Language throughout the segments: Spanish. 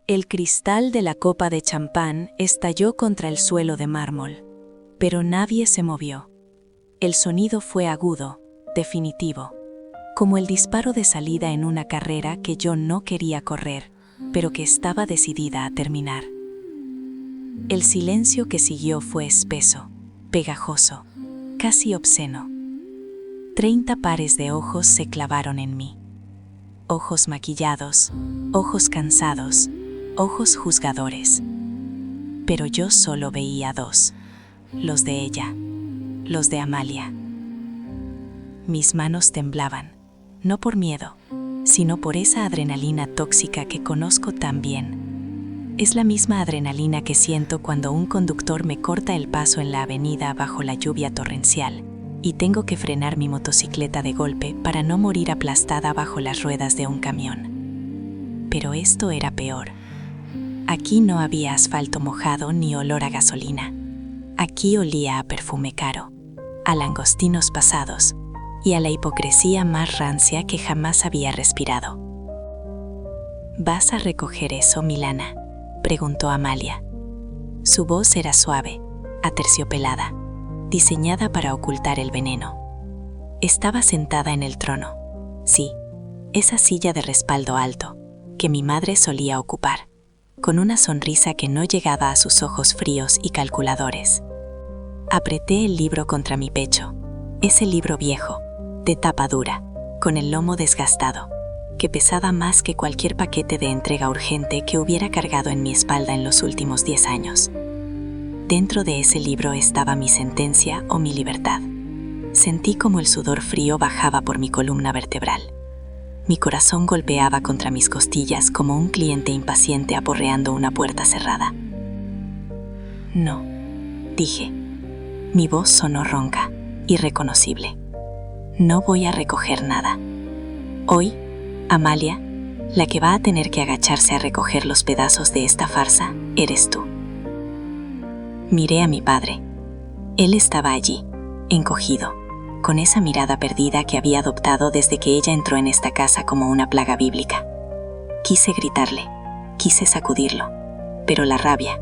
El cristal de la copa de champán estalló contra el suelo de mármol, pero nadie se movió. El sonido fue agudo, definitivo, como el disparo de salida en una carrera que yo no quería correr, pero que estaba decidida a terminar. El silencio que siguió fue espeso, pegajoso, casi obsceno. 30 pares de ojos se clavaron en mí. Ojos maquillados, ojos cansados, ojos juzgadores. Pero yo solo veía dos, los de ella, los de Amalia. Mis manos temblaban, no por miedo, sino por esa adrenalina tóxica que conozco tan bien. Es la misma adrenalina que siento cuando un conductor me corta el paso en la avenida bajo la lluvia torrencial y tengo que frenar mi motocicleta de golpe para no morir aplastada bajo las ruedas de un camión. Pero esto era peor. Aquí no había asfalto mojado ni olor a gasolina. Aquí olía a perfume caro, a langostinos pasados y a la hipocresía más rancia que jamás había respirado. ¿Vas a recoger eso, Milana?, preguntó Amalia. Su voz era suave, aterciopelada, diseñada para ocultar el veneno. Estaba sentada en el trono. Sí, esa silla de respaldo alto, que mi madre solía ocupar, con una sonrisa que no llegaba a sus ojos fríos y calculadores. Apreté el libro contra mi pecho, ese libro viejo, de tapa dura, con el lomo desgastado, que pesaba más que cualquier paquete de entrega urgente que hubiera cargado en mi espalda en los últimos 10 años. Dentro de ese libro estaba mi sentencia o mi libertad. Sentí como el sudor frío bajaba por mi columna vertebral. Mi corazón golpeaba contra mis costillas como un cliente impaciente aporreando una puerta cerrada. No, dije. Mi voz sonó ronca, irreconocible. No voy a recoger nada. Hoy, Amalia, la que va a tener que agacharse a recoger los pedazos de esta farsa, eres tú. Miré a mi padre. Él estaba allí, encogido, con esa mirada perdida que había adoptado desde que ella entró en esta casa como una plaga bíblica. Quise gritarle, quise sacudirlo, pero la rabia,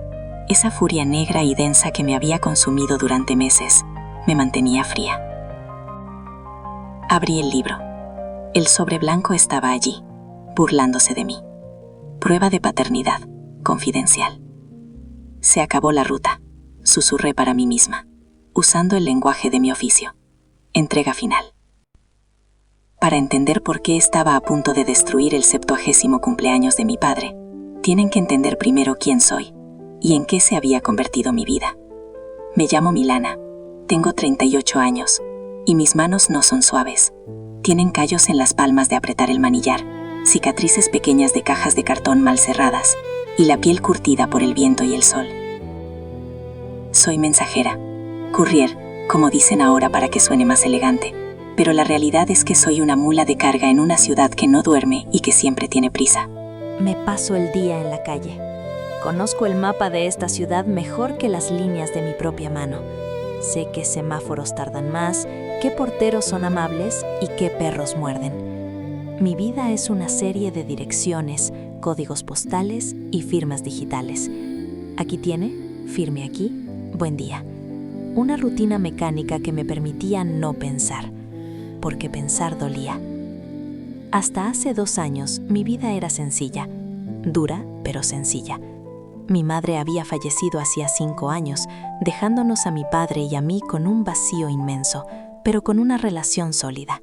esa furia negra y densa que me había consumido durante meses, me mantenía fría. Abrí el libro. El sobre blanco estaba allí, burlándose de mí. Prueba de paternidad, confidencial. Se acabó la ruta, susurré para mí misma, usando el lenguaje de mi oficio. Entrega final. Para entender por qué estaba a punto de destruir el 70º cumpleaños de mi padre, tienen que entender primero quién soy y en qué se había convertido mi vida. Me llamo Milana, tengo 38 años y mis manos no son suaves. Tienen callos en las palmas de apretar el manillar, cicatrices pequeñas de cajas de cartón mal cerradas y la piel curtida por el viento y el sol. Soy mensajera, courier, como dicen ahora para que suene más elegante, pero la realidad es que soy una mula de carga en una ciudad que no duerme y que siempre tiene prisa. Me paso el día en la calle. Conozco el mapa de esta ciudad mejor que las líneas de mi propia mano. Sé qué semáforos tardan más, qué porteros son amables y qué perros muerden. Mi vida es una serie de direcciones, códigos postales y firmas digitales. Aquí tiene, firme aquí, buen día. Una rutina mecánica que me permitía no pensar, porque pensar dolía. Hasta hace 2 años mi vida era sencilla, dura pero sencilla. Mi madre había fallecido hacía 5 años, dejándonos a mi padre y a mí con un vacío inmenso, pero con una relación sólida.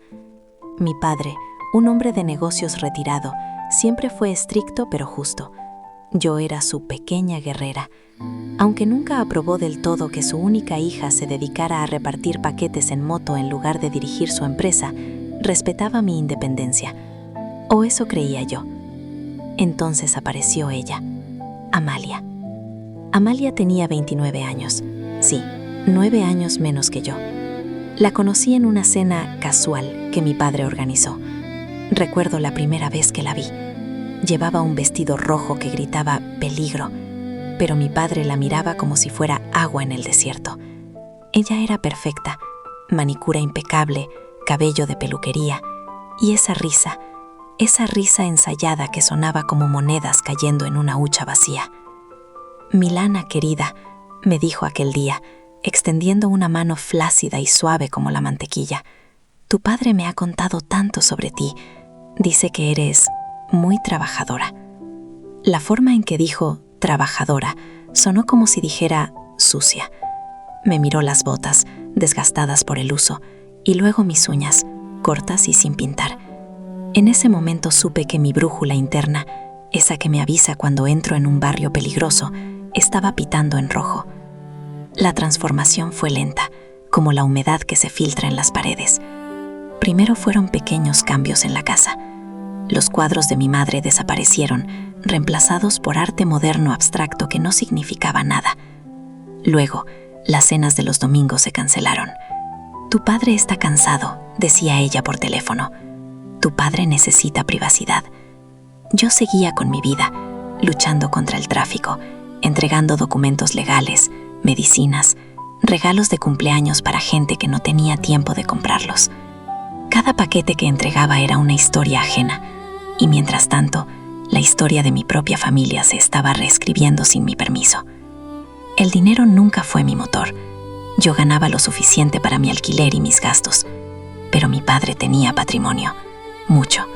Mi padre, un hombre de negocios retirado, siempre fue estricto pero justo. Yo era su pequeña guerrera. Aunque nunca aprobó del todo que su única hija se dedicara a repartir paquetes en moto en lugar de dirigir su empresa, respetaba mi independencia. O eso creía yo. Entonces apareció ella, Amalia. Amalia tenía 29 años. Sí, 9 años menos que yo. La conocí en una cena casual que mi padre organizó. Recuerdo la primera vez que la vi. Llevaba un vestido rojo que gritaba peligro, pero mi padre la miraba como si fuera agua en el desierto. Ella era perfecta, manicura impecable, cabello de peluquería, y esa risa, esa risa ensayada que sonaba como monedas cayendo en una hucha vacía. «Milana, querida», me dijo aquel día, extendiendo una mano flácida y suave como la mantequilla. «Tu padre me ha contado tanto sobre ti. Dice que eres muy trabajadora». La forma en que dijo «trabajadora» sonó como si dijera «sucia». Me miró las botas, desgastadas por el uso, y luego mis uñas, cortas y sin pintar. En ese momento supe que mi brújula interna, esa que me avisa cuando entro en un barrio peligroso, estaba pitando en rojo. La transformación fue lenta, como la humedad que se filtra en las paredes. Primero fueron pequeños cambios en la casa. Los cuadros de mi madre desaparecieron, reemplazados por arte moderno abstracto que no significaba nada. Luego, las cenas de los domingos se cancelaron. «Tu padre está cansado», decía ella por teléfono. «Tu padre necesita privacidad». Yo seguía con mi vida, luchando contra el tráfico, entregando documentos legales, medicinas, regalos de cumpleaños para gente que no tenía tiempo de comprarlos. Cada paquete que entregaba era una historia ajena, y mientras tanto, la historia de mi propia familia se estaba reescribiendo sin mi permiso. El dinero nunca fue mi motor. Yo ganaba lo suficiente para mi alquiler y mis gastos, pero mi padre tenía patrimonio, mucho.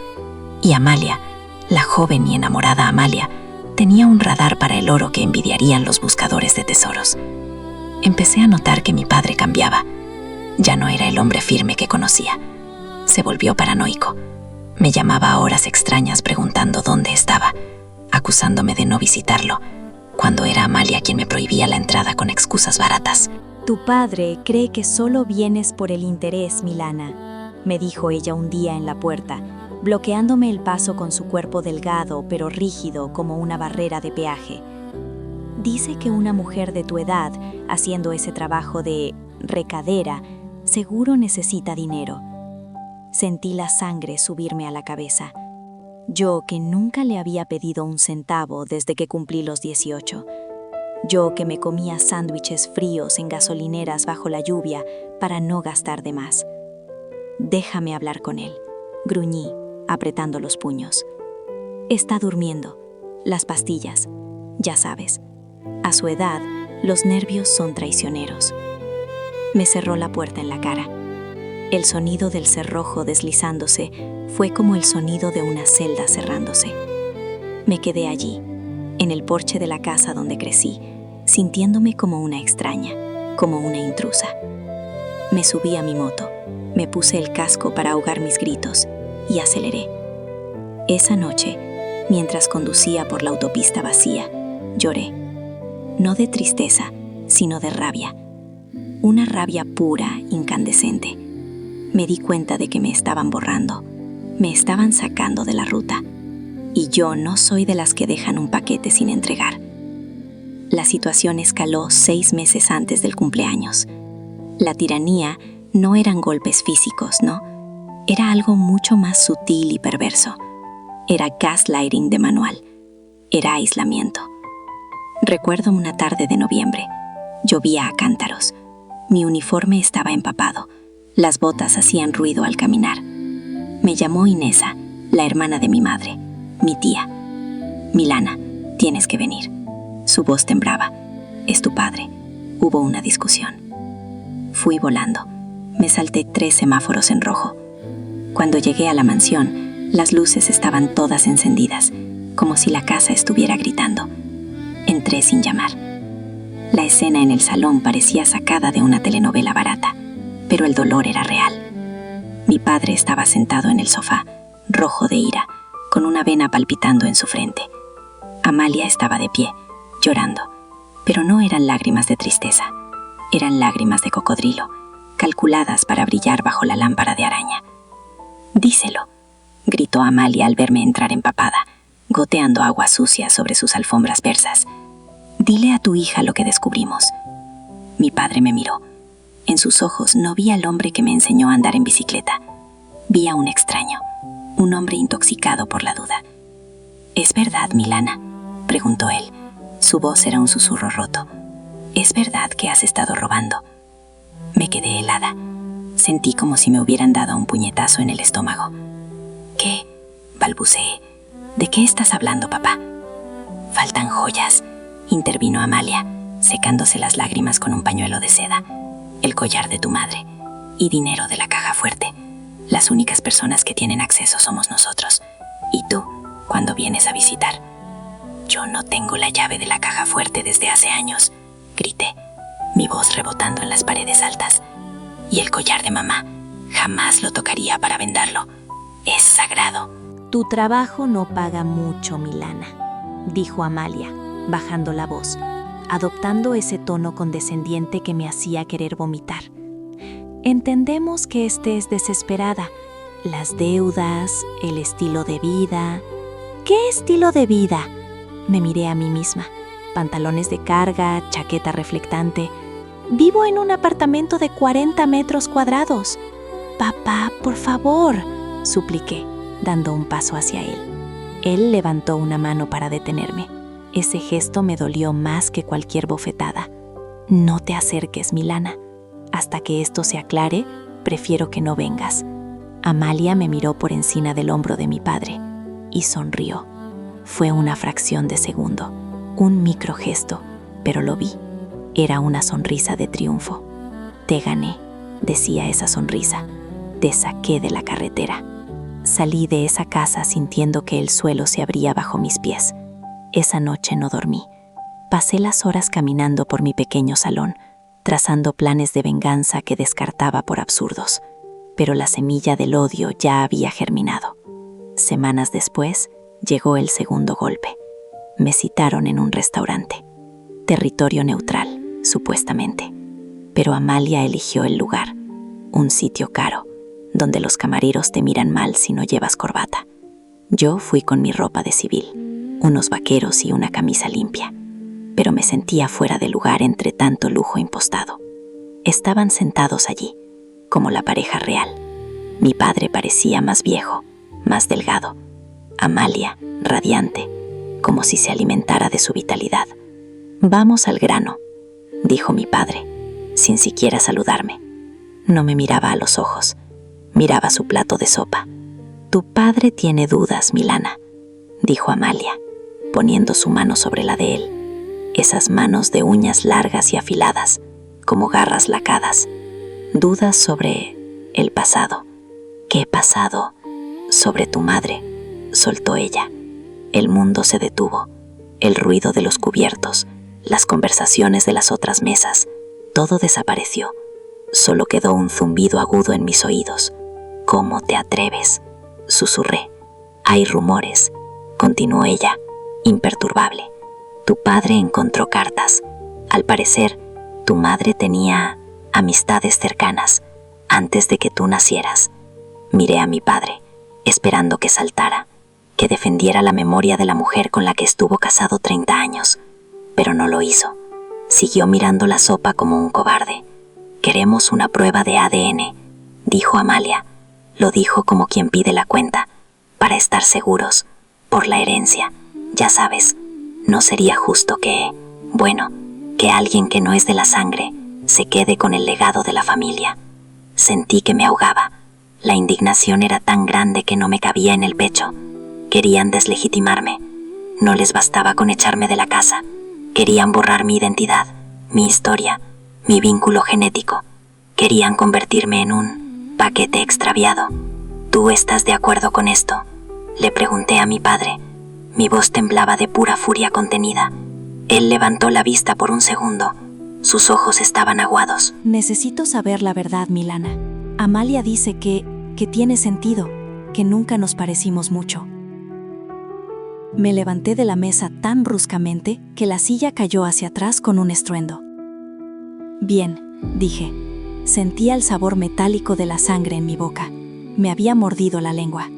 Y Amalia, la joven y enamorada Amalia, tenía un radar para el oro que envidiarían los buscadores de tesoros. Empecé a notar que mi padre cambiaba. Ya no era el hombre firme que conocía. Se volvió paranoico. Me llamaba a horas extrañas preguntando dónde estaba, acusándome de no visitarlo, cuando era Amalia quien me prohibía la entrada con excusas baratas. «Tu padre cree que solo vienes por el interés, Milana», me dijo ella un día en la puerta, bloqueándome el paso con su cuerpo delgado pero rígido como una barrera de peaje. «Dice que una mujer de tu edad, haciendo ese trabajo de recadera, seguro necesita dinero». Sentí la sangre subirme a la cabeza. Yo, que nunca le había pedido un centavo desde que cumplí los 18. Yo, que me comía sándwiches fríos en gasolineras bajo la lluvia para no gastar de más. «Déjame hablar con él», gruñí, apretando los puños. «Está durmiendo. Las pastillas. Ya sabes. A su edad, los nervios son traicioneros». Me cerró la puerta en la cara. El sonido del cerrojo deslizándose fue como el sonido de una celda cerrándose. Me quedé allí, en el porche de la casa donde crecí, sintiéndome como una extraña, como una intrusa. Me subí a mi moto, me puse el casco para ahogar mis gritos y aceleré. Esa noche, mientras conducía por la autopista vacía, lloré. No de tristeza, sino de rabia. Una rabia pura, incandescente. Me di cuenta de que me estaban borrando, me estaban sacando de la ruta, y yo no soy de las que dejan un paquete sin entregar. La situación escaló 6 meses antes del cumpleaños. La tiranía no eran golpes físicos, no. Era algo mucho más sutil y perverso. Era gaslighting de manual. Era aislamiento. Recuerdo una tarde de noviembre. Llovía a cántaros. Mi uniforme estaba empapado. Las botas hacían ruido al caminar. Me llamó Inesa, la hermana de mi madre, mi tía. «Milana, tienes que venir». Su voz temblaba. «Es tu padre». Hubo una discusión. Fui volando. Me salté 3 semáforos en rojo. Cuando llegué a la mansión, las luces estaban todas encendidas, como si la casa estuviera gritando. Entré sin llamar. La escena en el salón parecía sacada de una telenovela barata, pero el dolor era real. Mi padre estaba sentado en el sofá, rojo de ira, con una vena palpitando en su frente. Amalia estaba de pie, llorando, pero no eran lágrimas de tristeza, eran lágrimas de cocodrilo, calculadas para brillar bajo la lámpara de araña. «Díselo», gritó Amalia al verme entrar empapada, goteando agua sucia sobre sus alfombras persas. «Dile a tu hija lo que descubrimos». Mi padre me miró. En sus ojos no vi al hombre que me enseñó a andar en bicicleta. Vi a un extraño, un hombre intoxicado por la duda. «¿Es verdad, Milana?», preguntó él. Su voz era un susurro roto. «¿Es verdad que has estado robando?». Me quedé helada. Sentí como si me hubieran dado un puñetazo en el estómago. «¿Qué?», balbuceé. ¿De qué estás hablando, papá? Faltan joyas, intervino Amalia, secándose las lágrimas con un pañuelo de seda. El collar de tu madre y dinero de la caja fuerte. Las únicas personas que tienen acceso somos nosotros. Y tú, cuando vienes a visitar. Yo no tengo la llave de la caja fuerte desde hace años, grité, mi voz rebotando en las paredes altas. Y el collar de mamá, jamás lo tocaría para venderlo. Es sagrado. Tu trabajo no paga mucho, Milana, dijo Amalia, bajando la voz, adoptando ese tono condescendiente que me hacía querer vomitar. Entendemos que estés desesperada. Las deudas, el estilo de vida. ¿Qué estilo de vida? Me miré a mí misma. Pantalones de carga, chaqueta reflectante. Vivo en un apartamento de 40 metros cuadrados. Papá, por favor, supliqué, dando un paso hacia él. Él levantó una mano para detenerme. Ese gesto me dolió más que cualquier bofetada. No te acerques, Milana. Hasta que esto se aclare, prefiero que no vengas. Amalia me miró por encima del hombro de mi padre y sonrió. Fue una fracción de segundo, un microgesto, pero lo vi. Era una sonrisa de triunfo. Te gané, decía esa sonrisa. Te saqué de la carretera. Salí de esa casa sintiendo que el suelo se abría bajo mis pies. Esa noche no dormí. Pasé las horas caminando por mi pequeño salón, trazando planes de venganza que descartaba por absurdos. Pero la semilla del odio ya había germinado. Semanas después, llegó el segundo golpe. Me citaron en un restaurante. Territorio neutral, supuestamente. Pero Amalia eligió el lugar. Un sitio caro, donde los camareros te miran mal si no llevas corbata. Yo fui con mi ropa de civil, unos vaqueros y una camisa limpia. Pero me sentía fuera de lugar entre tanto lujo impostado. Estaban sentados allí, como la pareja real. Mi padre parecía más viejo, más delgado. Amalia, radiante, como si se alimentara de su vitalidad. Vamos al grano, dijo mi padre, sin siquiera saludarme. No me miraba a los ojos, miraba su plato de sopa. Tu padre tiene dudas, Milana, dijo Amalia, poniendo su mano sobre la de él. Esas manos de uñas largas y afiladas, como garras lacadas. Dudas sobre el pasado. ¿Qué pasado? Sobre tu madre, soltó ella. El mundo se detuvo. El ruido de los cubiertos, las conversaciones de las otras mesas, todo desapareció. Solo quedó un zumbido agudo en mis oídos. ¿Cómo te atreves?, susurré. Hay rumores, continuó ella, imperturbable. Tu padre encontró cartas. Al parecer, tu madre tenía amistades cercanas antes de que tú nacieras. Miré a mi padre, esperando que saltara, que defendiera la memoria de la mujer con la que estuvo casado 30 años. Pero no lo hizo. Siguió mirando la sopa como un cobarde. Queremos una prueba de ADN, dijo Amalia. Lo dijo como quien pide la cuenta, para estar seguros, por la herencia, ya sabes. No sería justo que alguien que no es de la sangre se quede con el legado de la familia. Sentí que me ahogaba. La indignación era tan grande que no me cabía en el pecho. Querían deslegitimarme. No les bastaba con echarme de la casa. Querían borrar mi identidad, mi historia, mi vínculo genético. Querían convertirme en un paquete extraviado. ¿Tú estás de acuerdo con esto?, le pregunté a mi padre. Mi voz temblaba de pura furia contenida. Él levantó la vista por un segundo. Sus ojos estaban aguados. Necesito saber la verdad, Milana. Amalia dice que tiene sentido, que nunca nos parecimos mucho. Me levanté de la mesa tan bruscamente que la silla cayó hacia atrás con un estruendo. Bien, dije. Sentía el sabor metálico de la sangre en mi boca. Me había mordido la lengua.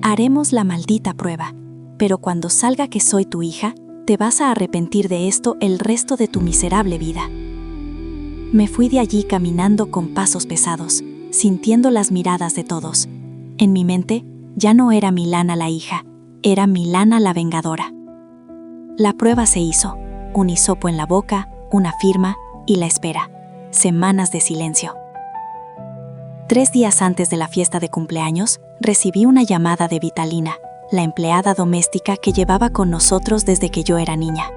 Haremos la maldita prueba. Pero cuando salga que soy tu hija, te vas a arrepentir de esto el resto de tu miserable vida. Me fui de allí caminando con pasos pesados, sintiendo las miradas de todos. En mi mente, ya no era Milana la hija, era Milana la vengadora. La prueba se hizo, un hisopo en la boca, una firma y la espera. Semanas de silencio. 3 días antes de la fiesta de cumpleaños, recibí una llamada de Vitalina, la empleada doméstica que llevaba con nosotros desde que yo era niña.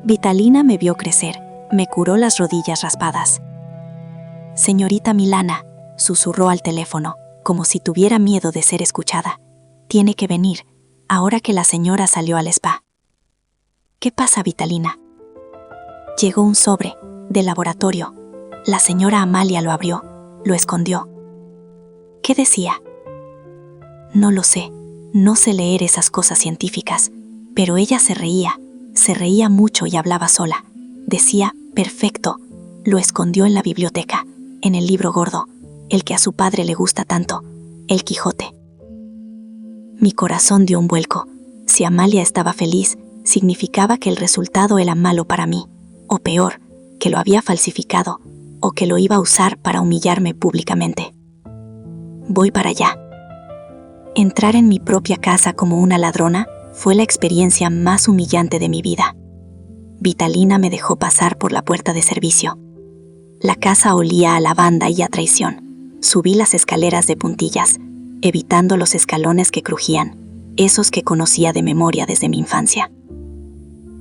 Vitalina me vio crecer, me curó las rodillas raspadas. «Señorita Milana», susurró al teléfono, como si tuviera miedo de ser escuchada. «Tiene que venir, ahora que la señora salió al spa». «¿Qué pasa, Vitalina?» Llegó un sobre, del laboratorio. La señora Amalia lo abrió, lo escondió. ¿Qué decía? No lo sé, no sé leer esas cosas científicas, pero ella se reía mucho y hablaba sola. Decía, perfecto, lo escondió en la biblioteca, en el libro gordo, el que a su padre le gusta tanto, El Quijote. Mi corazón dio un vuelco. Si Amalia estaba feliz, significaba que el resultado era malo para mí, o peor, que lo había falsificado, o que lo iba a usar para humillarme públicamente. Voy para allá. Entrar en mi propia casa como una ladrona fue la experiencia más humillante de mi vida. Vitalina me dejó pasar por la puerta de servicio. La casa olía a lavanda y a traición. Subí las escaleras de puntillas, evitando los escalones que crujían, esos que conocía de memoria desde mi infancia.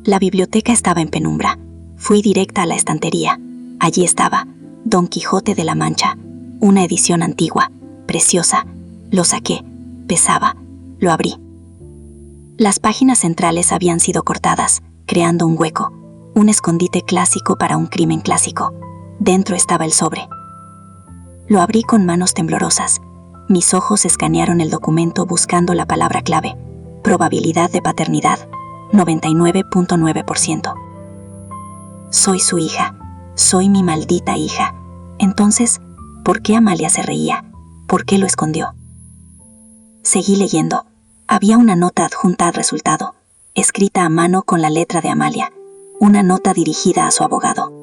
La biblioteca estaba en penumbra. Fui directa a la estantería. Allí estaba, Don Quijote de la Mancha, una edición antigua, preciosa. Lo saqué, pesaba, lo abrí. Las páginas centrales habían sido cortadas, creando un hueco, un escondite clásico para un crimen clásico. Dentro estaba el sobre. Lo abrí con manos temblorosas. Mis ojos escanearon el documento buscando la palabra clave. Probabilidad de paternidad, 99.9%. Soy su hija. Soy mi maldita hija. Entonces, ¿por qué Amalia se reía? ¿Por qué lo escondió? Seguí leyendo. Había una nota adjunta al resultado, escrita a mano con la letra de Amalia, una nota dirigida a su abogado.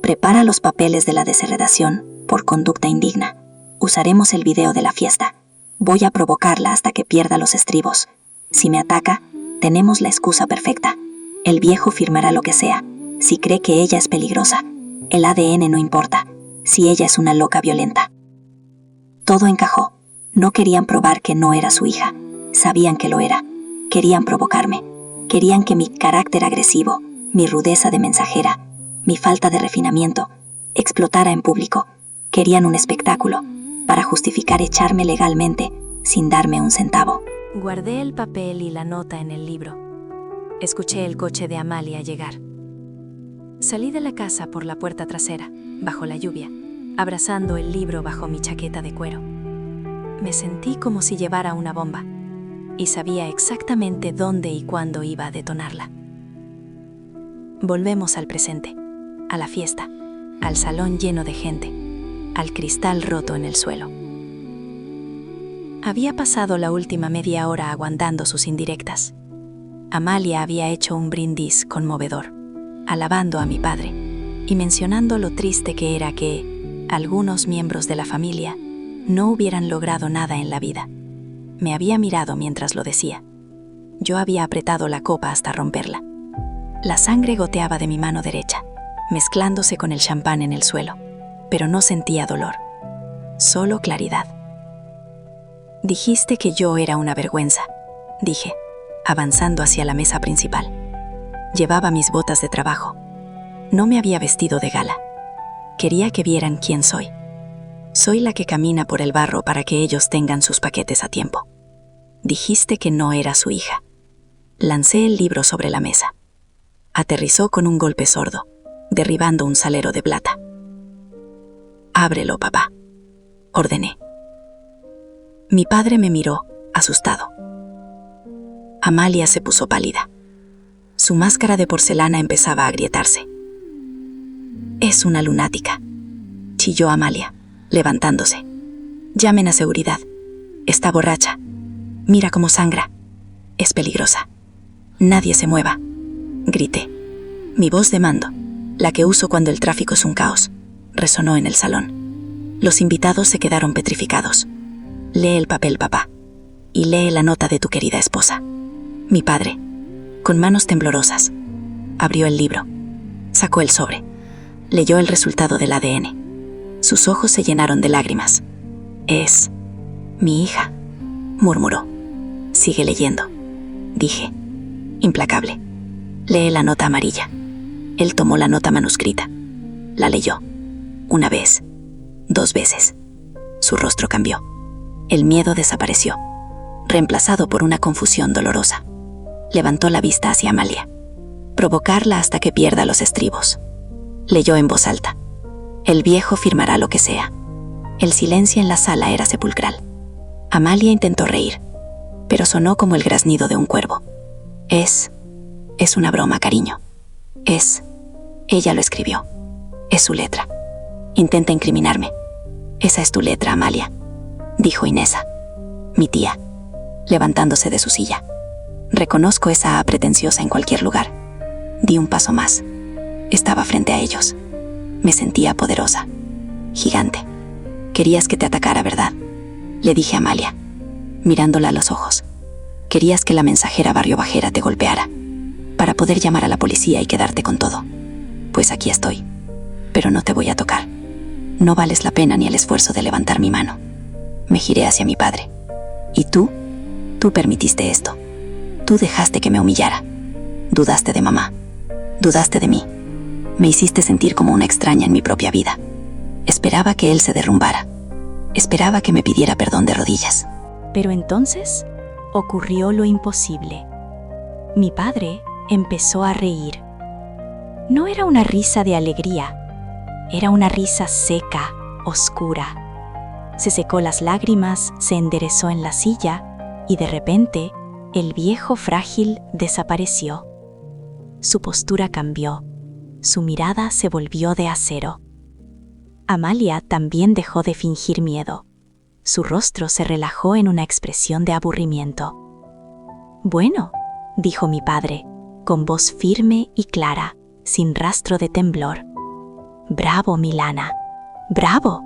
Prepara los papeles de la desheredación por conducta indigna. Usaremos el video de la fiesta. Voy a provocarla hasta que pierda los estribos. Si me ataca, tenemos la excusa perfecta. El viejo firmará lo que sea. Si cree que ella es peligrosa, el ADN no importa. Si ella es una loca violenta. Todo encajó. No querían probar que no era su hija. Sabían que lo era. Querían provocarme. Querían que mi carácter agresivo, mi rudeza de mensajera, mi falta de refinamiento, explotara en público. Querían un espectáculo para justificar echarme legalmente sin darme un centavo. Guardé el papel y la nota en el libro. Escuché el coche de Amalia llegar. Salí de la casa por la puerta trasera, bajo la lluvia, abrazando el libro bajo mi chaqueta de cuero. Me sentí como si llevara una bomba, y sabía exactamente dónde y cuándo iba a detonarla. Volvemos al presente, a la fiesta, al salón lleno de gente, al cristal roto en el suelo. Había pasado la última media hora aguantando sus indirectas. Amalia había hecho un brindis conmovedor, alabando a mi padre y mencionando lo triste que era que algunos miembros de la familia no hubieran logrado nada en la vida. Me había mirado mientras lo decía. Yo había apretado la copa hasta romperla. La sangre goteaba de mi mano derecha, mezclándose con el champán en el suelo, pero no sentía dolor, solo claridad. Dijiste que yo era una vergüenza, dije, avanzando hacia la mesa principal. Llevaba mis botas de trabajo. No me había vestido de gala. Quería que vieran quién soy. Soy la que camina por el barro para que ellos tengan sus paquetes a tiempo. Dijiste que no era su hija. Lancé el libro sobre la mesa. Aterrizó con un golpe sordo, derribando un salero de plata. Ábrelo, papá, ordené. Mi padre me miró, asustado. Amalia se puso pálida. Su máscara de porcelana empezaba a agrietarse. Es una lunática, chilló Amalia, levantándose. Llamen a seguridad. Está borracha. Mira cómo sangra. Es peligrosa. Nadie se mueva, grité. Mi voz de mando, la que uso cuando el tráfico es un caos, resonó en el salón. Los invitados se quedaron petrificados. Lee el papel, papá, y lee la nota de tu querida esposa. Mi padre, con manos temblorosas, abrió el libro, sacó el sobre, leyó el resultado del ADN. Sus ojos se llenaron de lágrimas. Es Mi hija, murmuró. Sigue leyendo, dije, implacable. Lee la nota amarilla. Él tomó la nota manuscrita. La leyó. Una vez, 2 veces. Su rostro cambió. El miedo desapareció, reemplazado por una confusión dolorosa. Levantó la vista hacia Amalia. Provocarla hasta que pierda los estribos. Leyó en voz alta. El viejo firmará lo que sea. El silencio en la sala era sepulcral. Amalia intentó reír, pero sonó como el graznido de un cuervo. Es una broma, cariño. Ella lo escribió. Es su letra. Intenta incriminarme. Esa es tu letra, Amalia, dijo Inesa, mi tía, levantándose de su silla. Reconozco esa A pretenciosa en cualquier lugar. Di un paso más. Estaba frente a ellos. Me sentía poderosa, gigante. Querías que te atacara, ¿verdad? Le dije a Amalia, mirándola a los ojos. Querías que la mensajera barrio bajera te golpeara, para poder llamar a la policía y quedarte con todo. Pues aquí estoy, pero no te voy a tocar. No vales la pena ni el esfuerzo de levantar mi mano. Me giré hacia mi padre. ¿Y tú? Tú permitiste esto. Tú dejaste que me humillara. Dudaste de mamá. Dudaste de mí. Me hiciste sentir como una extraña en mi propia vida. Esperaba que él se derrumbara. Esperaba que me pidiera perdón de rodillas. Pero entonces ocurrió lo imposible. Mi padre empezó a reír. No era una risa de alegría. Era una risa seca, oscura. Se secó las lágrimas, se enderezó en la silla y de repente el viejo frágil desapareció. Su postura cambió. Su mirada se volvió de acero. Amalia también dejó de fingir miedo. Su rostro se relajó en una expresión de aburrimiento. «Bueno», dijo mi padre, con voz firme y clara, sin rastro de temblor. «Bravo, Milana, bravo».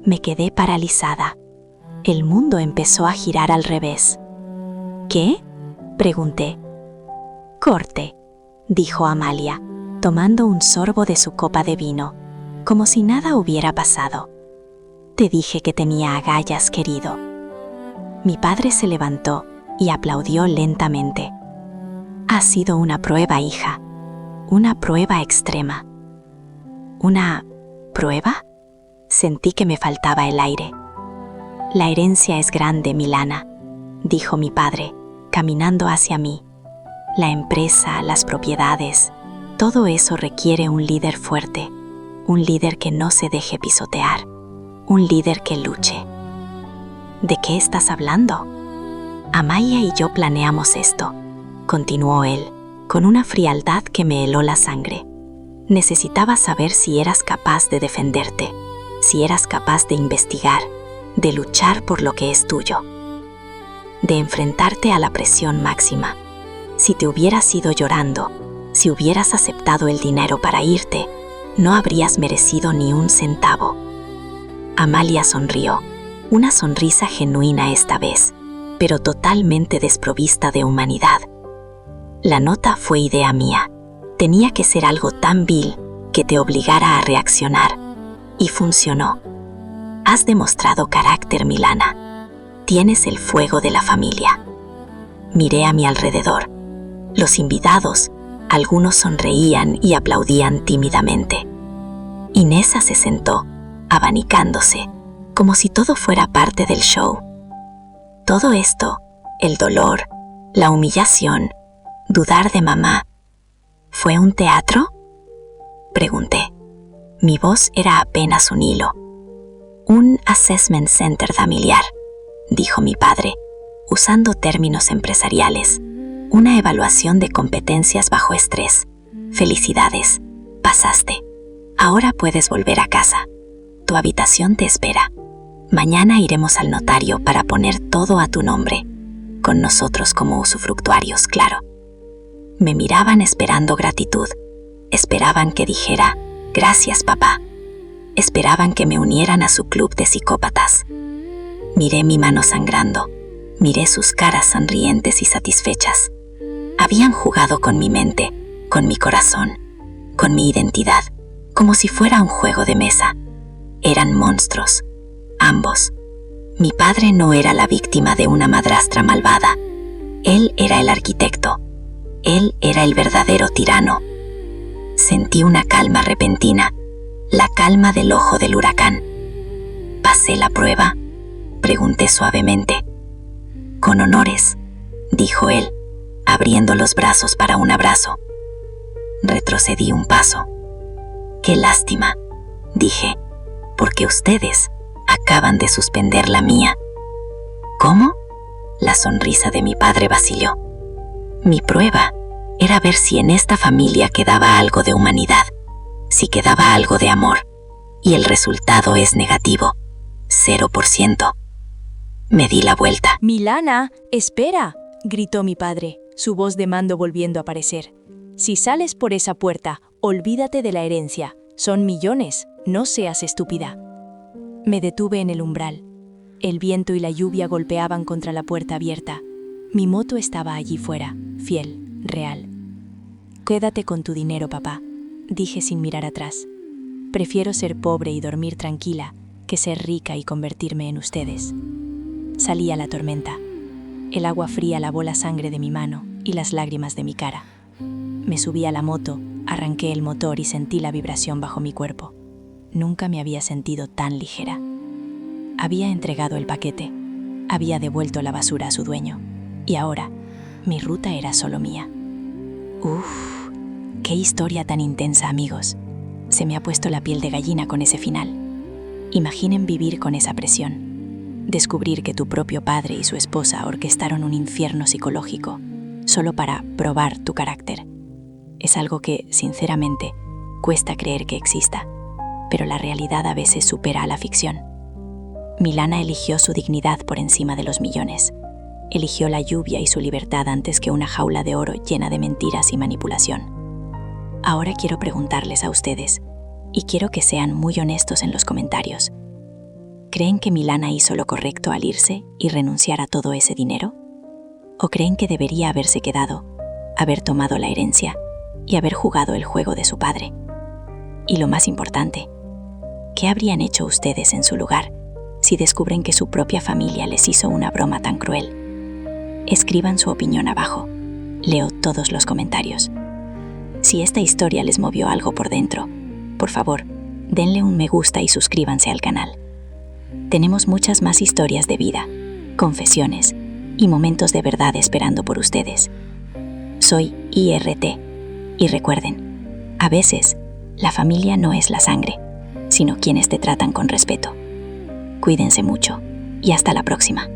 Me quedé paralizada. El mundo empezó a girar al revés. «¿Qué?», pregunté. «Corte», dijo Amalia, tomando un sorbo de su copa de vino, como si nada hubiera pasado. «Te dije que tenía agallas, querido». Mi padre se levantó y aplaudió lentamente. «Ha sido una prueba, hija, una prueba extrema». ¿Una prueba? Sentí que me faltaba el aire. «La herencia es grande, Milana», dijo mi padre, caminando hacia mí. «La empresa, las propiedades, todo eso requiere un líder fuerte, un líder que no se deje pisotear, un líder que luche». «¿De qué estás hablando?» «Amaya y yo planeamos esto», continuó él, con una frialdad que me heló la sangre. «Necesitaba saber si eras capaz de defenderte, si eras capaz de investigar, de luchar por lo que es tuyo, de enfrentarte a la presión máxima. Si te hubieras ido llorando, si hubieras aceptado el dinero para irte, no habrías merecido ni un centavo». Amalia sonrió, una sonrisa genuina esta vez, pero totalmente desprovista de humanidad. La nota fue idea mía. Tenía que ser algo tan vil que te obligara a reaccionar. Y funcionó. Has demostrado carácter, Milana. Tienes el fuego de la familia. Miré a mi alrededor. Los invitados, algunos sonreían y aplaudían tímidamente. Inesa se sentó, abanicándose, como si todo fuera parte del show. Todo esto, el dolor, la humillación, dudar de mamá, ¿fue un teatro?, pregunté. Mi voz era apenas un hilo. «Un assessment center familiar», dijo mi padre, usando términos empresariales. «Una evaluación de competencias bajo estrés. Felicidades, pasaste. Ahora puedes volver a casa. Tu habitación te espera. Mañana iremos al notario para poner todo a tu nombre, con nosotros como usufructuarios, claro». Me miraban esperando gratitud. Esperaban que dijera, «Gracias, papá». Esperaban que me unieran a su club de psicópatas. Miré mi mano sangrando. Miré sus caras sonrientes y satisfechas. Habían jugado con mi mente, con mi corazón, con mi identidad, como si fuera un juego de mesa. Eran monstruos, ambos. Mi padre no era la víctima de una madrastra malvada. Él era el arquitecto. Él era el verdadero tirano. Sentí una calma repentina, la calma del ojo del huracán. ¿Pasé la prueba?, pregunté suavemente. Con honores, dijo él, abriendo los brazos para un abrazo. Retrocedí un paso. Qué lástima, dije, porque ustedes acaban de suspender la mía. ¿Cómo? La sonrisa de mi padre vaciló. Mi prueba era ver si en esta familia quedaba algo de humanidad, si quedaba algo de amor, y el resultado es negativo, 0%. Me di la vuelta. «Milana, espera», gritó mi padre, su voz de mando volviendo a aparecer. «Si sales por esa puerta, olvídate de la herencia. Son millones, no seas estúpida». Me detuve en el umbral. El viento y la lluvia golpeaban contra la puerta abierta. Mi moto estaba allí fuera, fiel, real. «Quédate con tu dinero, papá», dije sin mirar atrás. «Prefiero ser pobre y dormir tranquila que ser rica y convertirme en ustedes». Salí a la tormenta. El agua fría lavó la sangre de mi mano y las lágrimas de mi cara. Me subí a la moto, arranqué el motor y sentí la vibración bajo mi cuerpo. Nunca me había sentido tan ligera. Había entregado el paquete, había devuelto la basura a su dueño, y ahora mi ruta era solo mía. ¡Uf! ¡Qué historia tan intensa, amigos! Se me ha puesto la piel de gallina con ese final. Imaginen vivir con esa presión. Descubrir que tu propio padre y su esposa orquestaron un infierno psicológico solo para probar tu carácter. Es algo que, sinceramente, cuesta creer que exista, pero la realidad a veces supera a la ficción. Milana eligió su dignidad por encima de los millones. Eligió la lluvia y su libertad antes que una jaula de oro llena de mentiras y manipulación. Ahora quiero preguntarles a ustedes, y quiero que sean muy honestos en los comentarios. ¿Creen que Milana hizo lo correcto al irse y renunciar a todo ese dinero? ¿O creen que debería haberse quedado, haber tomado la herencia y haber jugado el juego de su padre? Y lo más importante, ¿qué habrían hecho ustedes en su lugar si descubren que su propia familia les hizo una broma tan cruel? Escriban su opinión abajo. Leo todos los comentarios. Si esta historia les movió algo por dentro, por favor, denle un me gusta y suscríbanse al canal. Tenemos muchas más historias de vida, confesiones y momentos de verdad esperando por ustedes. Soy IRT y recuerden, a veces la familia no es la sangre, sino quienes te tratan con respeto. Cuídense mucho y hasta la próxima.